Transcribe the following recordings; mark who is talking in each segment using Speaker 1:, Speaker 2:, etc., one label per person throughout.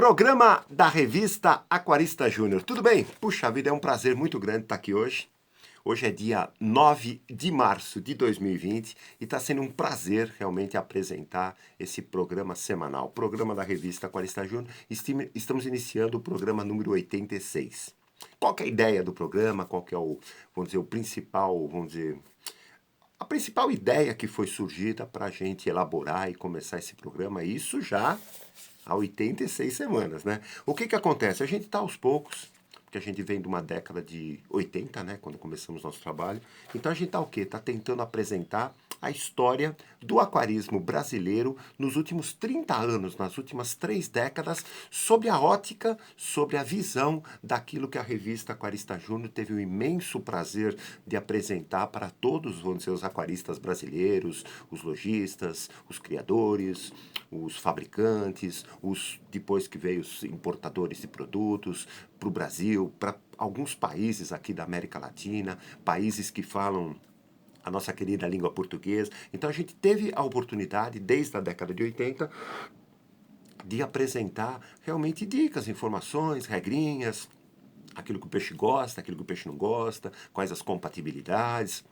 Speaker 1: Programa da revista Aquarista Júnior. Tudo bem? Puxa vida, é um prazer muito grande estar aqui hoje. Hoje é dia 9 de março de 2020 e está sendo um prazer realmente apresentar esse programa semanal. Programa da revista Aquarista Júnior. Estamos iniciando o programa número 86. Qual que é a ideia do programa? Qual que é o principal, a principal ideia que foi surgida para a gente elaborar e começar esse programa? Isso já há 86 semanas, né? O que acontece? A gente está aos poucos, porque a gente vem de uma década de 80, né? Quando começamos nosso trabalho. Então a gente está o quê? Está tentando apresentar a história do aquarismo brasileiro nos últimos 30 anos, nas últimas 3 décadas, sob a ótica, sobre a visão daquilo que a revista Aquarista Júnior teve o imenso prazer de apresentar para todos, vamos dizer, os aquaristas brasileiros, os lojistas, os criadores, os fabricantes, depois que veio os importadores de produtos para o Brasil, para alguns países aqui da América Latina, países que falam a nossa querida língua portuguesa. Então a gente teve a oportunidade, desde a década de 80, de apresentar realmente dicas, informações, regrinhas, aquilo que o peixe gosta, aquilo que o peixe não gosta, quais as compatibilidades,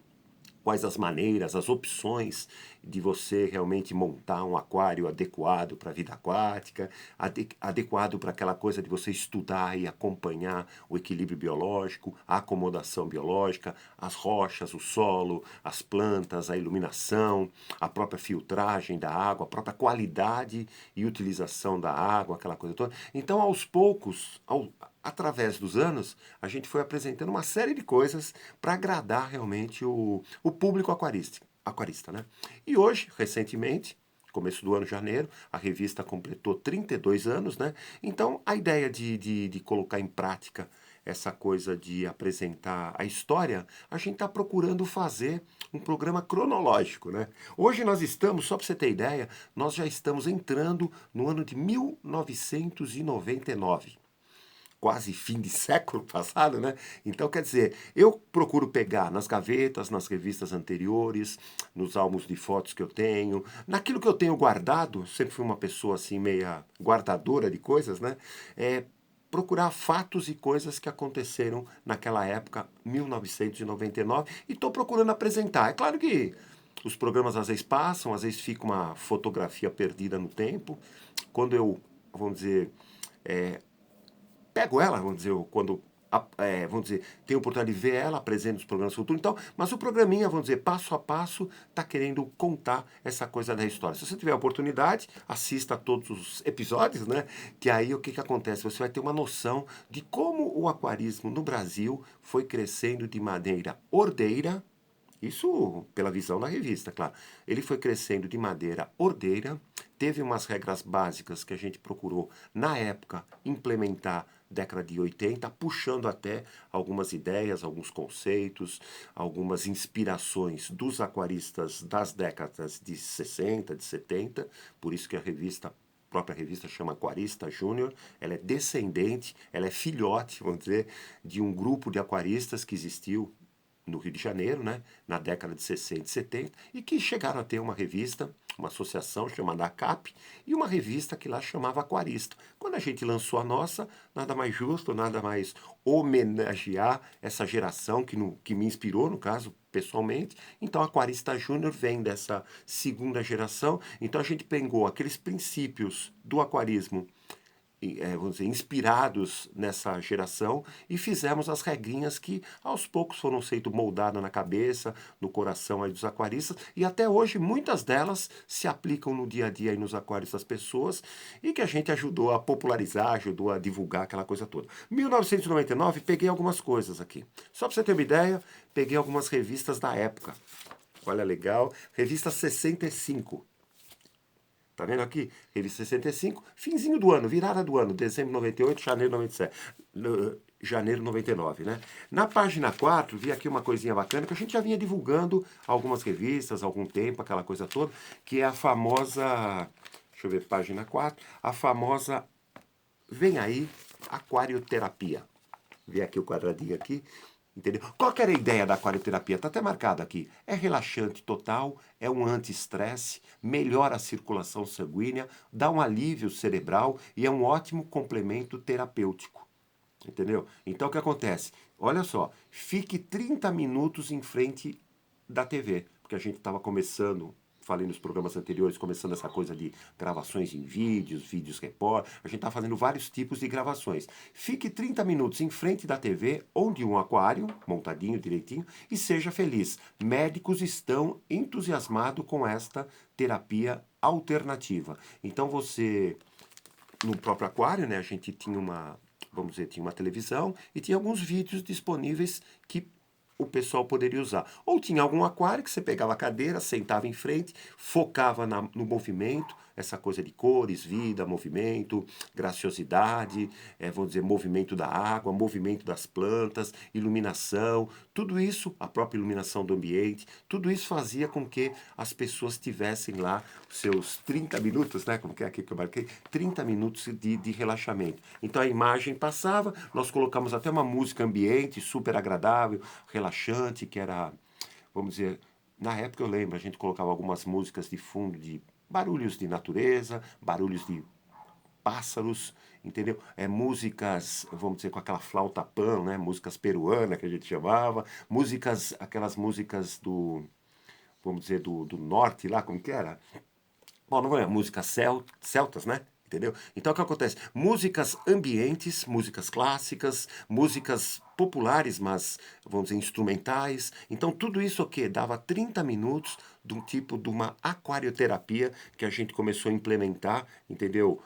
Speaker 1: quais as maneiras, as opções de você realmente montar um aquário adequado para a vida aquática, adequado para aquela coisa de você estudar e acompanhar o equilíbrio biológico, a acomodação biológica, as rochas, o solo, as plantas, a iluminação, a própria filtragem da água, a própria qualidade e utilização da água, aquela coisa toda. Então, aos poucos, através dos anos, a gente foi apresentando uma série de coisas para agradar realmente o público aquarista, né? E hoje, recentemente, começo do ano, janeiro, a revista completou 32 anos, né? Então, a ideia de colocar em prática essa coisa de apresentar a história, a gente está procurando fazer um programa cronológico, né? Hoje nós estamos, só para você ter ideia, nós já estamos entrando no ano de 1999. Quase fim de século passado, né? Então, quer dizer, eu procuro pegar nas gavetas, nas revistas anteriores, nos álbuns de fotos que eu tenho, naquilo que eu tenho guardado, sempre fui uma pessoa assim, meia guardadora de coisas, né? Procurar fatos e coisas que aconteceram naquela época, 1999, e estou procurando apresentar. É claro que os programas às vezes passam, às vezes fica uma fotografia perdida no tempo. Quando eu, vamos dizer, pego ela, vamos dizer, quando vamos dizer, tenho a oportunidade de ver ela, apresento os programas futuros, então, mas o programinha, vamos dizer, passo a passo, está querendo contar essa coisa da história. Se você tiver a oportunidade, assista a todos os episódios, né? Que aí o que acontece? Você vai ter uma noção de como o aquarismo no Brasil foi crescendo de maneira ordeira. Isso pela visão da revista, claro. Ele foi crescendo de maneira ordeira, teve umas regras básicas que a gente procurou, na época, implementar década de 80, puxando até algumas ideias, alguns conceitos, algumas inspirações dos aquaristas das décadas de 60, de 70, por isso que a própria revista chama Aquarista Júnior, ela é descendente, ela é filhote, vamos dizer, de um grupo de aquaristas que existiu no Rio de Janeiro, né, na década de 60 e 70, e que chegaram a ter uma revista, uma associação chamada ACAP, e uma revista que lá chamava Aquarista. Quando a gente lançou a nossa, nada mais justo, nada mais homenagear essa geração que me inspirou, no caso, pessoalmente. Então, Aquarista Júnior vem dessa segunda geração. Então, a gente pegou aqueles princípios do aquarismo, vamos dizer, inspirados nessa geração e fizemos as regrinhas que aos poucos foram sendo moldadas na cabeça, no coração aí dos aquaristas, e até hoje muitas delas se aplicam no dia a dia aí nos aquários das pessoas e que a gente ajudou a popularizar, ajudou a divulgar aquela coisa toda. 1999, peguei algumas coisas aqui. Só para você ter uma ideia, peguei algumas revistas da época. Olha, legal. Revista 65. Tá vendo aqui? Revista 65, finzinho do ano, virada do ano, dezembro de 98, janeiro de 97. Janeiro de 99, né? Na página 4, vi aqui uma coisinha bacana, que a gente já vinha divulgando algumas revistas há algum tempo, aquela coisa toda, que é a famosa, deixa eu ver, página 4, a famosa, vem aí, aquarioterapia. Vê aqui o quadradinho aqui, Entendeu? Qual que era a ideia da aquarioterapia? Está até marcado aqui. É relaxante total, é um anti-estresse, melhora a circulação sanguínea, dá um alívio cerebral e é um ótimo complemento terapêutico. Entendeu? Então o que acontece? Olha só, fique 30 minutos em frente da TV, porque a gente estava começando, falei nos programas anteriores, começando essa coisa de gravações em vídeos, vídeos report, a gente está fazendo vários tipos de gravações. Fique 30 minutos em frente da TV ou de um aquário, montadinho direitinho, e seja feliz. Médicos estão entusiasmados com esta terapia alternativa. Então você, no próprio aquário, né, a gente tinha vamos dizer, tinha uma televisão e tinha alguns vídeos disponíveis que o pessoal poderia usar. Ou tinha algum aquário que você pegava a cadeira, sentava em frente, focava no movimento, essa coisa de cores, vida, movimento, graciosidade, vamos dizer, movimento da água, movimento das plantas, iluminação, tudo isso, a própria iluminação do ambiente, tudo isso fazia com que as pessoas tivessem lá seus 30 minutos, né? Como que é aqui que eu marquei? 30 minutos de relaxamento. Então a imagem passava, nós colocamos até uma música ambiente, super agradável, relaxante, que era, vamos dizer, na época eu lembro, a gente colocava algumas músicas de fundo de barulhos de natureza, barulhos de pássaros, entendeu? Músicas, vamos dizer, com aquela flauta pan, né? Músicas peruanas que a gente chamava, músicas, aquelas músicas vamos dizer, do norte lá, como que era? Bom, não é músicas celtas, né? Entendeu? Então o que acontece? Músicas ambientes, músicas clássicas, músicas populares, mas vamos dizer instrumentais. Então tudo isso o quê? Dava 30 minutos de um tipo de uma aquarioterapia que a gente começou a implementar, entendeu?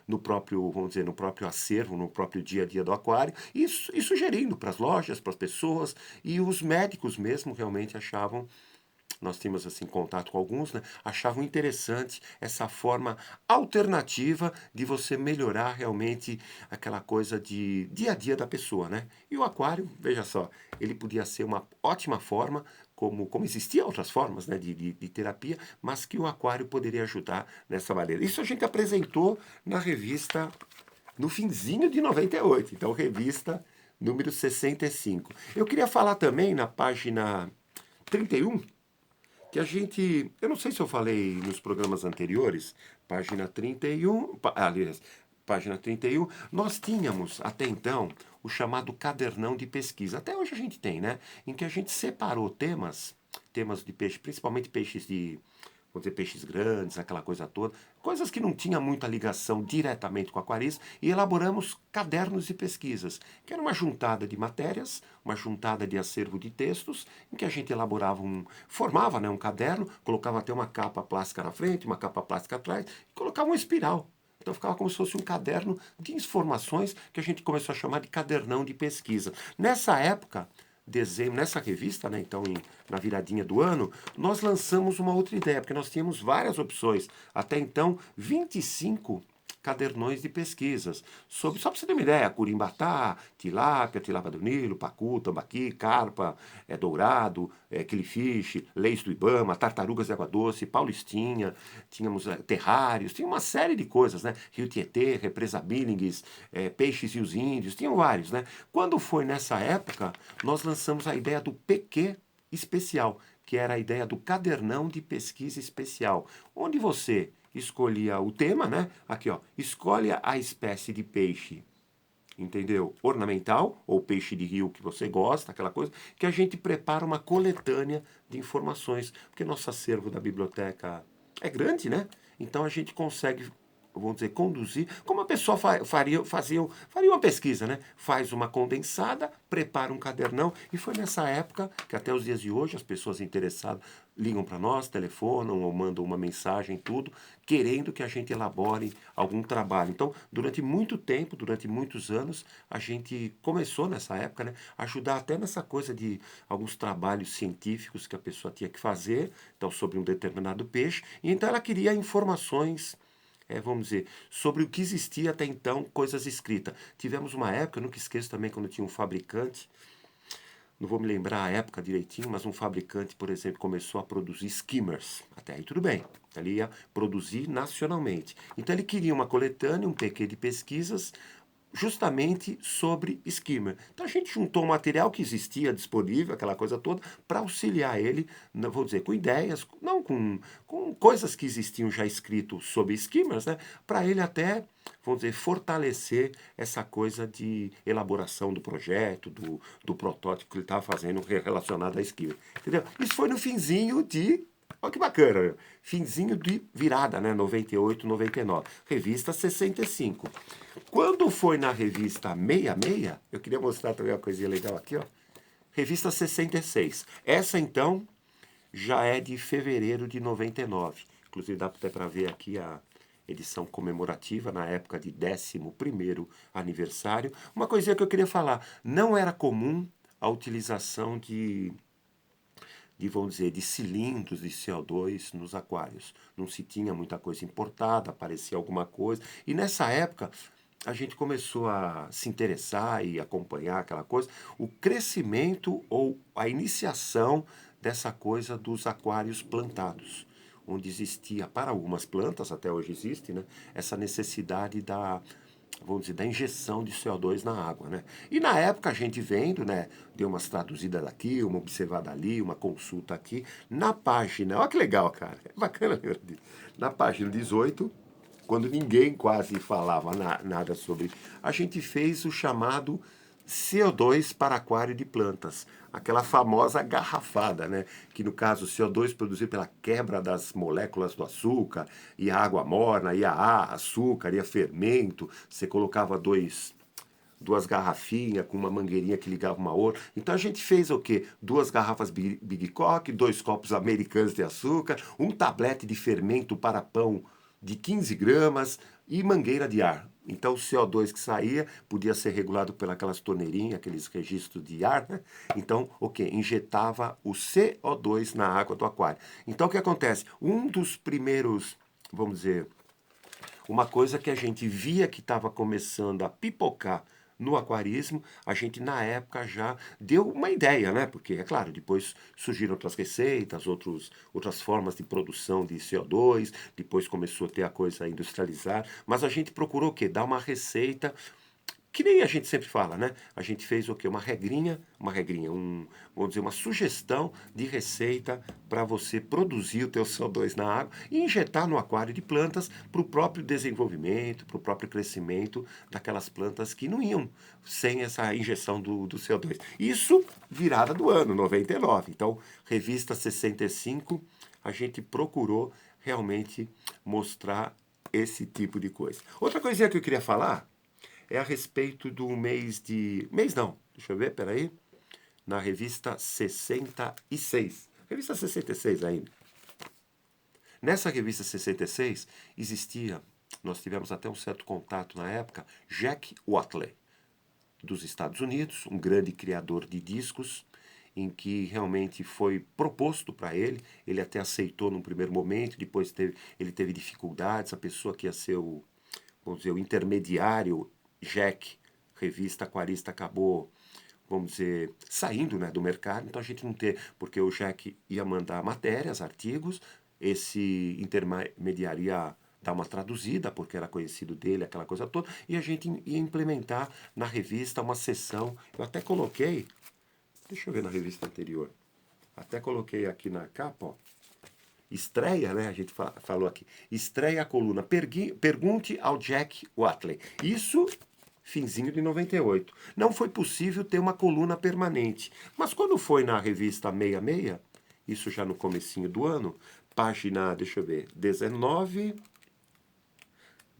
Speaker 1: No próprio, vamos dizer, no próprio acervo, no próprio dia a dia do aquário, e sugerindo para as lojas, para as pessoas, e os médicos mesmo realmente achavam, nós tínhamos assim contato com alguns, né, achavam interessante essa forma alternativa de você melhorar realmente aquela coisa de dia a dia da pessoa, né? E o aquário, veja só, ele podia ser uma ótima forma, como existiam outras formas, né, de terapia, mas que o aquário poderia ajudar nessa maneira. Isso a gente apresentou na revista no finzinho de 98, então revista número 65. Eu queria falar também na página 31 que a gente, eu não sei se eu falei nos programas anteriores, página 31, aliás, página 31, nós tínhamos até então o chamado cadernão de pesquisa. Até hoje a gente tem, né? Em que a gente separou temas de peixe, principalmente peixes vamos dizer, peixes grandes, aquela coisa toda, coisas que não tinham muita ligação diretamente com o aquarismo, e elaboramos cadernos de pesquisas, que era uma juntada de matérias, uma juntada de acervo de textos, em que a gente elaborava formava, né, um caderno, colocava até uma capa plástica na frente, uma capa plástica atrás, e colocava uma espiral. Então ficava como se fosse um caderno de informações que a gente começou a chamar de cadernão de pesquisa. Nessa época, dezembro, nessa revista, né, então na viradinha do ano, nós lançamos uma outra ideia, porque nós tínhamos várias opções. Até então, 25 cadernões de pesquisas. Só para você ter uma ideia, curimbatá, tilápia do Nilo, pacu, tambaqui, carpa, dourado, killifish, leis do Ibama, tartarugas de água doce, paulistinha, tínhamos terrários, tinha uma série de coisas, né? Rio Tietê, represa Billings, peixes e os índios, tinham vários, né? Quando foi nessa época, nós lançamos a ideia do PQ especial, que era a ideia do cadernão de pesquisa especial, onde você escolhia o tema, né? Aqui, ó, escolhe a espécie de peixe, entendeu? Ornamental, ou peixe de rio que você gosta, aquela coisa, que a gente prepara uma coletânea de informações, porque nosso acervo da biblioteca é grande, né? Então a gente consegue, vamos dizer, conduzir, como a pessoa faria uma pesquisa, né? Faz uma condensada, prepara um cadernão, e foi nessa época que até os dias de hoje as pessoas interessadas ligam para nós, telefonam ou mandam uma mensagem, tudo, querendo que a gente elabore algum trabalho. Então, durante muito tempo, durante muitos anos, a gente começou nessa época, né, a ajudar até nessa coisa de alguns trabalhos científicos que a pessoa tinha que fazer, então, sobre um determinado peixe, e então ela queria informações, vamos dizer, sobre o que existia até então, coisas escritas. Tivemos uma época, eu nunca esqueço também, quando tinha um fabricante, não vou me lembrar a época direitinho, mas um fabricante, por exemplo, começou a produzir skimmers. Até aí tudo bem, ele ia produzir nacionalmente. Então ele queria uma coletânea, um PQ de pesquisas, justamente sobre skimmer. Então a gente juntou um material que existia disponível, aquela coisa toda, para auxiliar ele, vou dizer, com ideias, não com coisas que existiam já escrito sobre skimmers, né? Para ele até, vamos dizer, fortalecer essa coisa de elaboração do projeto, do protótipo que ele estava fazendo relacionado a skimmer. Entendeu? Isso foi no finzinho de. Olha que bacana, finzinho de virada, né? 98, 99. Revista 65. Quando foi na revista 66, eu queria mostrar também uma coisinha legal aqui, ó. Revista 66. Essa, então, já é de fevereiro de 99. Inclusive, dá até para ver aqui a edição comemorativa, na época de 11º aniversário. Uma coisinha que eu queria falar. Não era comum a utilização vamos dizer, de cilindros de CO2 nos aquários. Não se tinha muita coisa importada, aparecia alguma coisa. E nessa época, a gente começou a se interessar e acompanhar aquela coisa, o crescimento ou a iniciação dessa coisa dos aquários plantados, onde existia, para algumas plantas, até hoje existe, né, essa necessidade vamos dizer, da injeção de CO2 na água, né? E na época a gente vendo, né, deu umas traduzidas daqui, uma observada ali, uma consulta aqui, na página, olha que legal, cara, é bacana, meu Deus. Na página 18, quando ninguém quase falava nada sobre, a gente fez o chamado CO2 para aquário de plantas, aquela famosa garrafada, né? Que no caso o CO2 produzido pela quebra das moléculas do açúcar, e a água morna, e a açúcar, e a fermento, você colocava duas garrafinhas com uma mangueirinha que ligava uma outra. Então a gente fez o quê? Duas garrafas Big Cock, 2 copos americanos de açúcar, um tablete de fermento para pão de 15 gramas e mangueira de ar. Então o CO2 que saía podia ser regulado pelas torneirinhas, aqueles registros de ar, né? Então, o que? Injetava o CO2 na água do aquário. Então o que acontece? Um dos primeiros, vamos dizer, uma coisa que a gente via que estava começando a pipocar no aquarismo, a gente na época já deu uma ideia, né? Porque, é claro, depois surgiram outras receitas, outras formas de produção de CO2, depois começou a ter a coisa industrializada, mas a gente procurou o quê? Dar uma receita que nem a gente sempre fala, né? A gente fez o quê? Vamos dizer, uma sugestão de receita para você produzir o teu CO2 na água e injetar no aquário de plantas para o próprio desenvolvimento, para o próprio crescimento daquelas plantas que não iam sem essa injeção do CO2. Isso virada do ano, 99. Então, revista 65, a gente procurou realmente mostrar esse tipo de coisa. Outra coisinha que eu queria falar é a respeito do mês de. Mês não, deixa eu ver, peraí. Na revista 66. Revista 66 ainda. Nessa revista 66 existia, nós tivemos até um certo contato na época, Jack Watley, dos Estados Unidos, um grande criador de discos, em que realmente foi proposto para ele até aceitou num primeiro momento, depois ele teve dificuldades, a pessoa que ia ser vamos dizer, o intermediário Jack, revista aquarista, acabou, vamos dizer, saindo, né, do mercado. Então a gente não tem, porque o Jack ia mandar matérias, artigos, esse intermediário ia dar uma traduzida, porque era conhecido dele, aquela coisa toda, e a gente ia implementar na revista uma sessão. Eu até coloquei, deixa eu ver na revista anterior, até coloquei aqui na capa, ó, estreia, né? A gente falou aqui. Estreia a coluna. Pergunte ao Jack Watley. Isso, finzinho de 98. Não foi possível ter uma coluna permanente. Mas quando foi na revista 66, isso já no comecinho do ano, página, deixa eu ver, 19,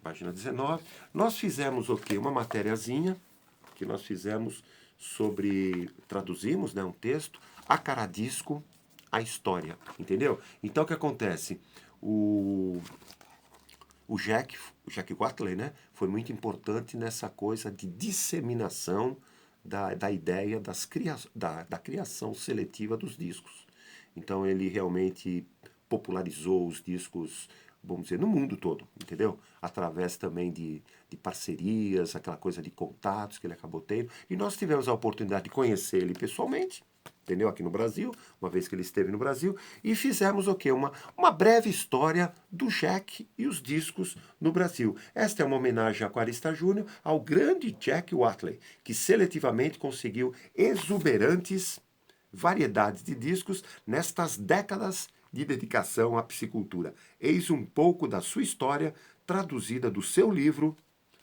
Speaker 1: página 19, nós fizemos o quê? Uma matériazinha que nós fizemos traduzimos, né, um texto, a cara disco, a história, entendeu? Então o que acontece? O, o Jack Watley, né, foi muito importante nessa coisa de disseminação da ideia da criação seletiva dos discos. Então ele realmente popularizou os discos, vamos dizer, no mundo todo, entendeu? Através também de parcerias, aquela coisa de contatos que ele acabou tendo. E nós tivemos a oportunidade de conhecer ele pessoalmente, entendeu? Aqui no Brasil, uma vez que ele esteve no Brasil, e fizemos o quê? Uma breve história do Jack e os discos no Brasil. Esta é uma homenagem a Aquarista Júnior, ao grande Jack Watley, que seletivamente conseguiu exuberantes variedades de discos nestas décadas de dedicação à piscicultura. Eis um pouco da sua história, traduzida do seu livro,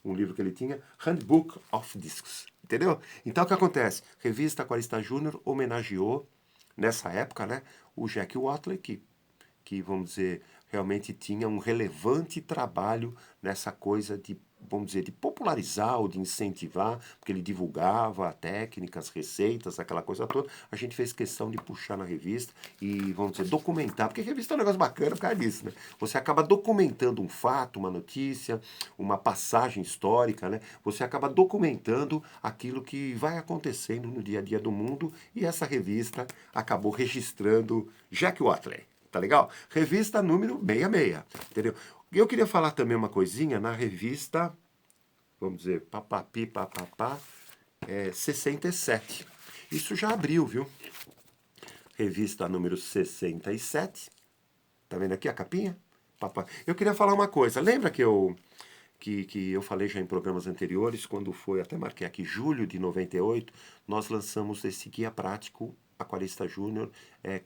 Speaker 1: um livro que ele tinha, Handbook of Discs. Entendeu? Então o que acontece? Revista Aquarista Júnior homenageou, nessa época, né, o Jack Watley, que, vamos dizer, realmente tinha um relevante trabalho nessa coisa de, vamos dizer, de popularizar ou de incentivar, porque ele divulgava técnicas, receitas, aquela coisa toda. A gente fez questão de puxar na revista e, vamos dizer, documentar, porque a revista é um negócio bacana por causa disso, né? Você acaba documentando um fato, uma notícia, uma passagem histórica, né? Você acaba documentando aquilo que vai acontecendo no dia a dia do mundo e essa revista acabou registrando Jack Watley. Tá legal? Revista número 66, entendeu? Eu queria falar também uma coisinha na revista, vamos dizer, papapi, papapá, 67. Isso já abriu, viu? Revista número 67. Tá vendo aqui a capinha? Eu queria falar uma coisa. Lembra que eu falei já em programas anteriores, quando foi, até marquei aqui, julho de 98, nós lançamos esse guia prático Aquarista Júnior,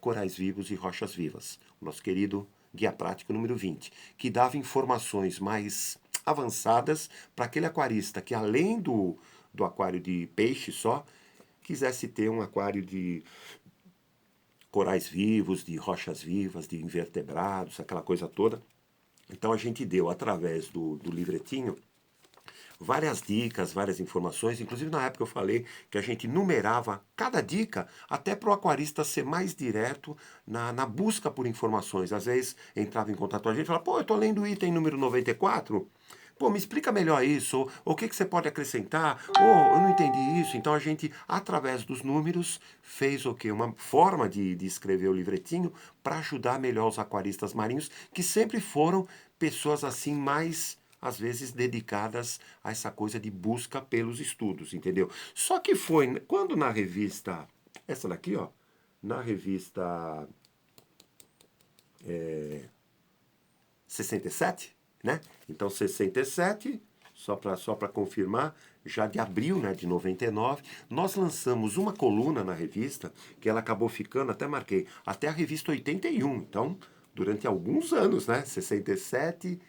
Speaker 1: Corais Vivos e Rochas Vivas, o nosso querido guia prático número 20, que dava informações mais avançadas para aquele aquarista que, além do aquário de peixe só, quisesse ter um aquário de corais vivos, de rochas vivas, de invertebrados, aquela coisa toda. Então a gente deu, através do livretinho, várias dicas, várias informações. Inclusive na época eu falei que a gente numerava cada dica até para o aquarista ser mais direto na busca por informações. Às vezes entrava em contato com a gente e falava, pô, eu estou lendo o item número 94. Pô, me explica melhor isso, ou o que você pode acrescentar, ou eu não entendi isso. Então a gente, através dos números, fez o quê? Uma forma de escrever o livretinho para ajudar melhor os aquaristas marinhos, que sempre foram pessoas assim mais, às vezes, dedicadas a essa coisa de busca pelos estudos, entendeu? Só que foi quando na revista, essa daqui, ó, na revista 67, né? Então 67, só para confirmar, já de abril, né, de 99, nós lançamos uma coluna na revista que ela acabou ficando, até marquei, até a revista 81. Então, durante alguns anos, né? 67,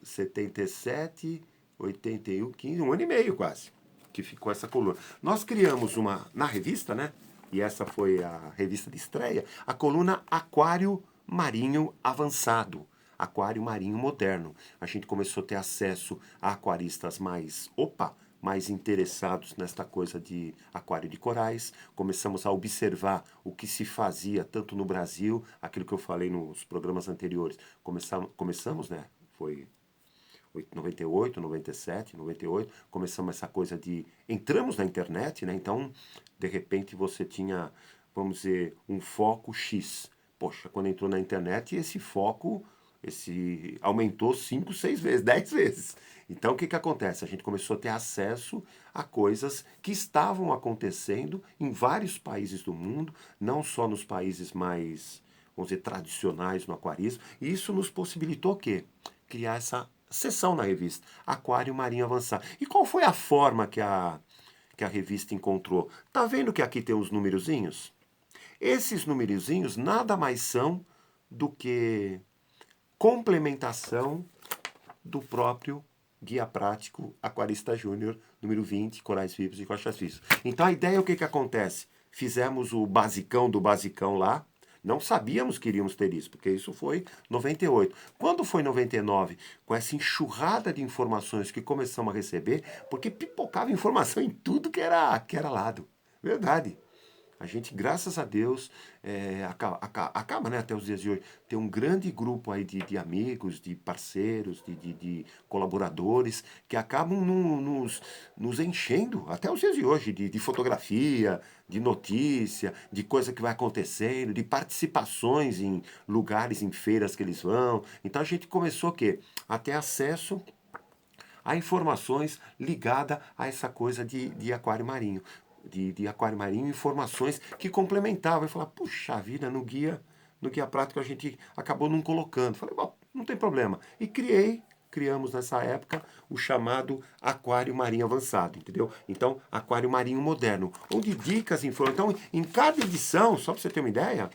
Speaker 1: 77, 81, 15, um ano e meio quase, que ficou essa coluna. Nós criamos uma, na revista, né? E essa foi a revista de estreia, a coluna Aquário Marinho Avançado, Aquário Marinho Moderno. A gente começou a ter acesso a aquaristas mais interessados nesta coisa de aquário de corais. Começamos a observar o que se fazia tanto no Brasil, aquilo que eu falei nos programas anteriores. Começamos, né? Foi 98, 97, 98, começamos essa coisa de... Entramos na internet, né? Então, de repente, você tinha, vamos dizer, um foco X. Poxa, quando entrou na internet, esse foco aumentou 5, 6 vezes, 10 vezes. Então, o que acontece? A gente começou a ter acesso a coisas que estavam acontecendo em vários países do mundo, não só nos países mais, vamos dizer, tradicionais no aquarismo. E isso nos possibilitou o quê? Criar essa seção na revista, Aquário Marinho Avançado. E qual foi a forma que a revista encontrou? Tá vendo que aqui tem os numerozinhos? Esses numerozinhos nada mais são do que complementação do próprio Guia Prático Aquarista Júnior, número 20, Corais Vivos e Rochas Vivas. Então a ideia é o que acontece? Fizemos o basicão do basicão lá, não sabíamos que iríamos ter isso, porque isso foi 98. Quando foi 99, com essa enxurrada de informações que começamos a receber, porque pipocava informação em tudo que era lado. Verdade. A gente, graças a Deus, acaba, né, até os dias de hoje, tem um grande grupo aí de amigos, de parceiros, de colaboradores, que acabam nos enchendo, até os dias de hoje, de fotografia, de notícia, de coisa que vai acontecendo, de participações em lugares, em feiras que eles vão. Então a gente começou o quê? A ter acesso a informações ligadas a essa coisa de aquário marinho. de aquário marinho, informações que complementavam. Eu falava, puxa vida, no guia prático a gente acabou não colocando. Falei, bom, não tem problema. E criamos nessa época o chamado aquário marinho avançado, entendeu? Então, aquário marinho moderno, onde dicas, informações. Então, em cada edição, só para você ter uma ideia,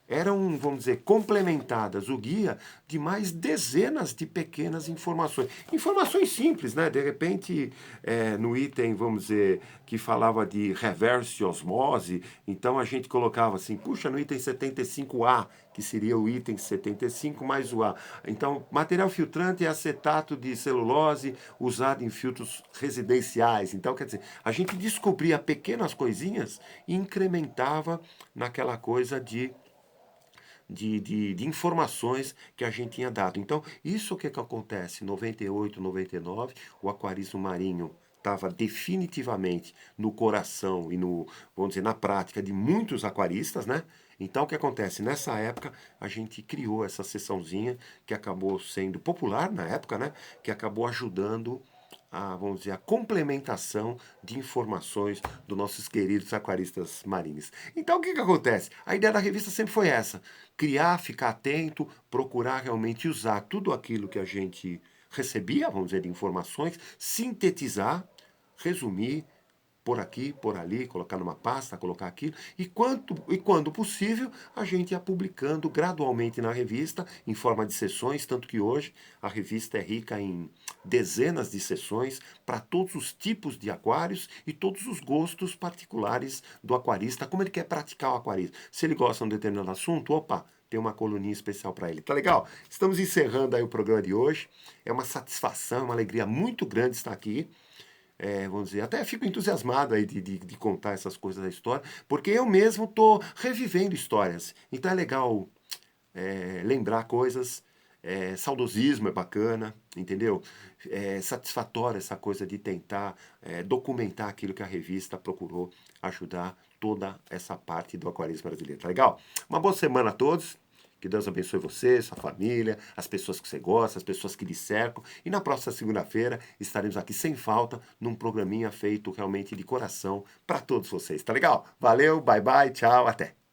Speaker 1: eram, vamos dizer, complementadas o guia de mais dezenas de pequenas informações. Informações simples, né? De repente, no item, vamos dizer, que falava de reverse osmose, então a gente colocava assim, puxa, no item 75A, que seria o item 75 mais o A. Então, material filtrante é acetato de celulose usado em filtros residenciais. Então, quer dizer, a gente descobria pequenas coisinhas e incrementava naquela coisa de informações que a gente tinha dado. Então, isso que acontece em 98, 99, o aquarismo marinho estava definitivamente no coração e no, vamos dizer, na prática de muitos aquaristas, né? Então, o que acontece? Nessa época, a gente criou essa sessãozinha que acabou sendo popular na época, né? Que acabou ajudando vamos dizer, a complementação de informações dos nossos queridos aquaristas marinhos. Então, o que acontece? A ideia da revista sempre foi essa: criar, ficar atento, procurar realmente usar tudo aquilo que a gente recebia, vamos dizer, de informações, sintetizar, resumir, por aqui, por ali, colocar numa pasta, colocar aquilo, e quando possível, a gente ia publicando gradualmente na revista, em forma de sessões, tanto que hoje a revista é rica em dezenas de sessões para todos os tipos de aquários e todos os gostos particulares do aquarista, como ele quer praticar o aquarismo. Se ele gosta de um determinado assunto, opa, tem uma coluninha especial para ele. Tá legal? Estamos encerrando aí o programa de hoje. É uma satisfação, uma alegria muito grande estar aqui. Vamos dizer, até fico entusiasmado aí de contar essas coisas da história, porque eu mesmo estou revivendo histórias. Então é legal lembrar coisas, saudosismo é bacana, entendeu? É satisfatório essa coisa de tentar documentar aquilo que a revista procurou ajudar toda essa parte do aquarismo brasileiro. Tá legal? Uma boa semana a todos. Que Deus abençoe você, sua família, as pessoas que você gosta, as pessoas que lhe cercam. E na próxima segunda-feira estaremos aqui sem falta num programinha feito realmente de coração para todos vocês. Tá legal? Valeu, bye bye, tchau, até.